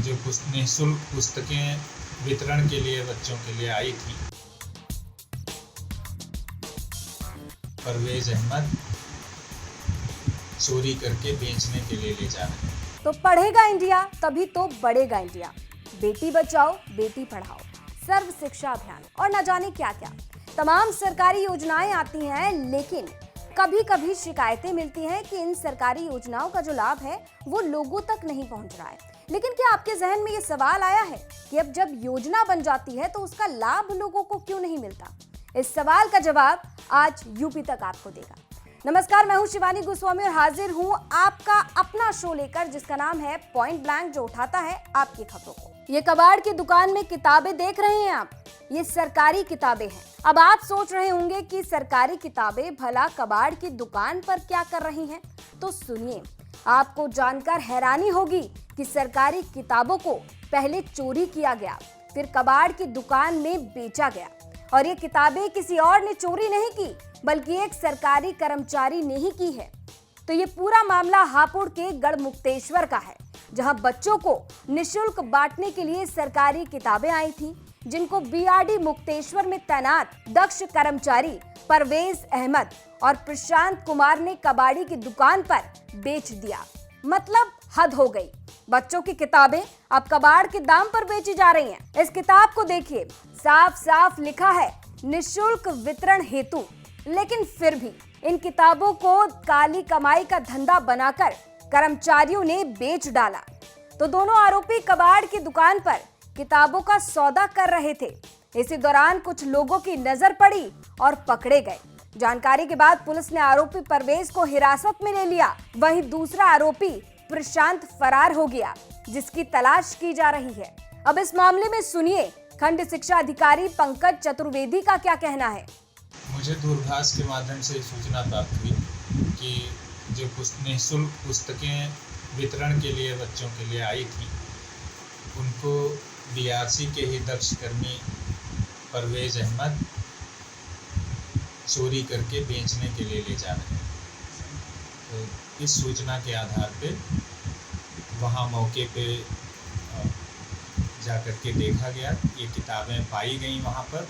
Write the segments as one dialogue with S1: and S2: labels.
S1: जो निःशुल्क पुस्तकें वितरण के लिए बच्चों के लिए आई थी, परवेज अहमद चोरी करके बेचने के लिए ले जा रहे हैं।
S2: तो पढ़ेगा इंडिया तभी तो बढ़ेगा इंडिया। बेटी बचाओ बेटी पढ़ाओ, सर्व शिक्षा अभियान और न जाने क्या क्या तमाम सरकारी योजनाएं आती हैं, लेकिन कभी कभी शिकायतें मिलती हैं कि इन सरकारी योजनाओं का जो लाभ है वो लोगों तक नहीं पहुंच रहा है। लेकिन क्या आपके जहन में ये सवाल आया है कि अब जब योजना बन जाती है तो उसका लाभ लोगों को क्यों नहीं मिलता? इस सवाल का जवाब आज यूपी तक आपको देगा। नमस्कार, मैं हूं शिवानी गोस्वामी और हाजिर हूं आपका अपना शो लेकर, जिसका नाम है पॉइंट ब्लैंक, जो उठाता है आपकी खबरों को। ये कबाड़ की दुकान में किताबें देख रहे हैं आप, ये सरकारी किताबें हैं। अब आप सोच रहे होंगे कि सरकारी किताबें भला कबाड़ की दुकान पर क्या कर रही हैं? तो सुनिए, आपको जानकर हैरानी होगी कि सरकारी किताबों को पहले चोरी किया गया, फिर कबाड़ की दुकान में बेचा गया। और ये किताबें किसी और ने चोरी नहीं की, बल्कि एक सरकारी कर्मचारी ने ही की है। तो ये पूरा मामला हापुड़ के गढ़मुक्तेश्वर का है, जहां बच्चों को निःशुल्क बांटने के लिए सरकारी किताबें आई थी, जिनको बीआरडी मुक्तेश्वर में तैनात दक्ष कर्मचारी परवेज अहमद और प्रशांत कुमार ने कबाड़ी की दुकान पर बेच दिया। मतलब हद हो गई, बच्चों की किताबें अब कबाड़ के दाम पर बेची जा रही हैं। इस किताब को देखिए, साफ साफ लिखा है निःशुल्क वितरण हेतु, लेकिन फिर भी इन किताबों को काली कमाई का धंधा बनाकर कर्मचारियों ने बेच डाला। तो दोनों आरोपी कबाड़ की दुकान पर किताबों का सौदा कर रहे थे। इसी दौरान कुछ लोगों की नजर पड़ी और पकड़े गए। जानकारी के बाद पुलिस ने आरोपी परवेज को हिरासत में ले लिया। वहीं दूसरा आरोपी प्रशांत फरार हो गया, जिसकी तलाश की जा रही है। अब इस मामले में सुनिए खंड शिक्षा अधिकारी पंकज चतुर्वेदी का क्या कहना है।
S1: मुझे दूरभाष के माध्यम से सूचना प्राप्त हुई कि जो निःशुल्क पुस्तकें वितरण के लिए बच्चों के लिए आई थी, उनको बीआरसी के ही दक्ष कर्मी परवेज अहमद चोरी करके बेचने के लिए ले जा रहे हैं। तो इस सूचना के आधार पे वहाँ मौके पे जा कर के देखा गया, ये किताबें पाई गई वहाँ पर,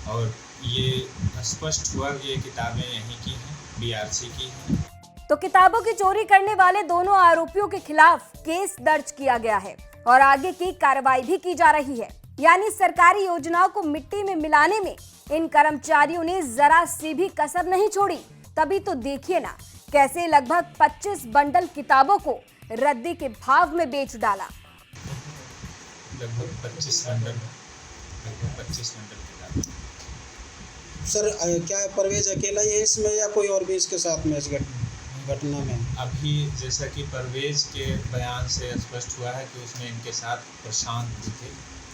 S1: और ये स्पष्ट हुआ कि ये किताबें यहीं की हैं, बीआरसी की हैं।
S2: तो किताबों की चोरी करने वाले दोनों आरोपियों के खिलाफ केस दर्ज किया गया है और आगे की कार्रवाई भी की जा रही है। यानी सरकारी योजनाओं को मिट्टी में मिलाने में इन कर्मचारियों ने जरा सी भी कसर नहीं छोड़ी। तभी तो देखिए ना, कैसे लगभग 25 बंडल किताबों को रद्दी के भाव में बेच डाला।
S1: लगभग 25 बंडल किताबें।
S3: सर, क्या परवेज अकेला ही है इसमें या कोई और भी इसके साथ में इस घटना में?
S1: अभी जैसा कि परवेज के बयान से स्पष्ट हुआ है कि उसमें इनके साथ प्रशांत भी थे,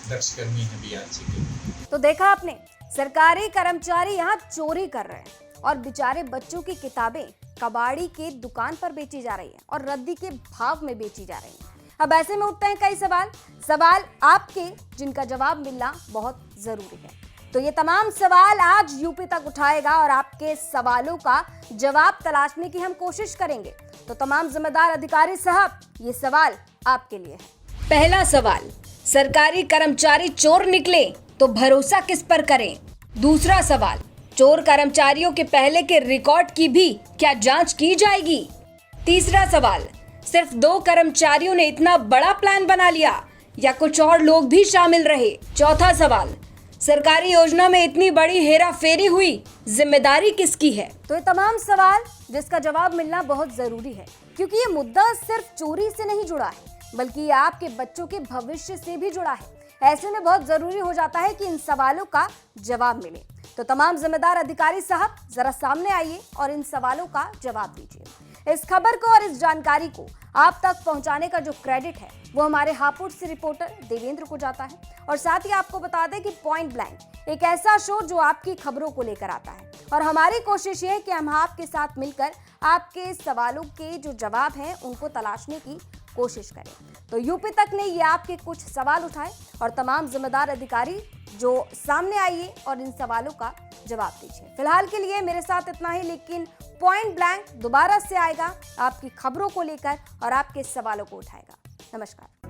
S1: दक्ष कर्मी है बीआरसी के।
S2: तो देखा आपने, सरकारी कर्मचारी यहाँ चोरी कर रहे हैं और बेचारे बच्चों की किताबें कबाड़ी की दुकान पर बेची जा रही है और रद्दी के भाव में बेची जा रही है। अब ऐसे में उठते हैं कई सवाल आपके, जिनका जवाब मिलना बहुत जरूरी है। तो ये तमाम सवाल आज यूपी तक उठाएगा और आपके सवालों का जवाब तलाशने की हम कोशिश करेंगे। तो तमाम जिम्मेदार अधिकारी साहब, ये सवाल आपके लिए है। पहला सवाल, सरकारी कर्मचारी चोर निकले तो भरोसा किस पर करें? दूसरा सवाल, चोर कर्मचारियों के पहले के रिकॉर्ड की भी क्या जांच की जाएगी? तीसरा सवाल, सिर्फ 2 कर्मचारियों ने इतना बड़ा प्लान बना लिया या कुछ और लोग भी शामिल रहे? चौथा सवाल, सरकारी योजना में इतनी बड़ी हेरा फेरी हुई, जिम्मेदारी किसकी है? तो ये तमाम सवाल जिसका जवाब मिलना बहुत जरूरी है, क्योंकि ये मुद्दा सिर्फ चोरी से नहीं जुड़ा है, बल्कि ये आपके बच्चों के भविष्य से भी जुड़ा है। ऐसे में बहुत जरूरी हो जाता है कि इन सवालों का जवाब मिले। तो तमाम जिम्मेदार अधिकारी साहब, जरा सामने आइए और इन सवालों का जवाब दीजिए। इस खबर को और इस जानकारी को आप तक पहुंचाने का जो क्रेडिट है वो हमारे हापुड़ से रिपोर्टर देवेंद्र को जाता है। और साथ ही आपको बता दें कि पॉइंट ब्लैंक एक ऐसा शो जो आपकी खबरों को लेकर आता है, और हमारी कोशिश ये है कि हम आपके साथ मिलकर आपके सवालों के जो जवाब हैं उनको तलाशने की कोशिश करें। तो यूपी तक ने ये आपके कुछ सवाल उठाए और तमाम जिम्मेदार अधिकारी जो सामने आइए और इन सवालों का जवाब दीजिए। फिलहाल के लिए मेरे साथ इतना ही, लेकिन पॉइंट ब्लैंक दोबारा से आएगा आपकी खबरों को लेकर और आपके सवालों को उठाएगा। नमस्कार।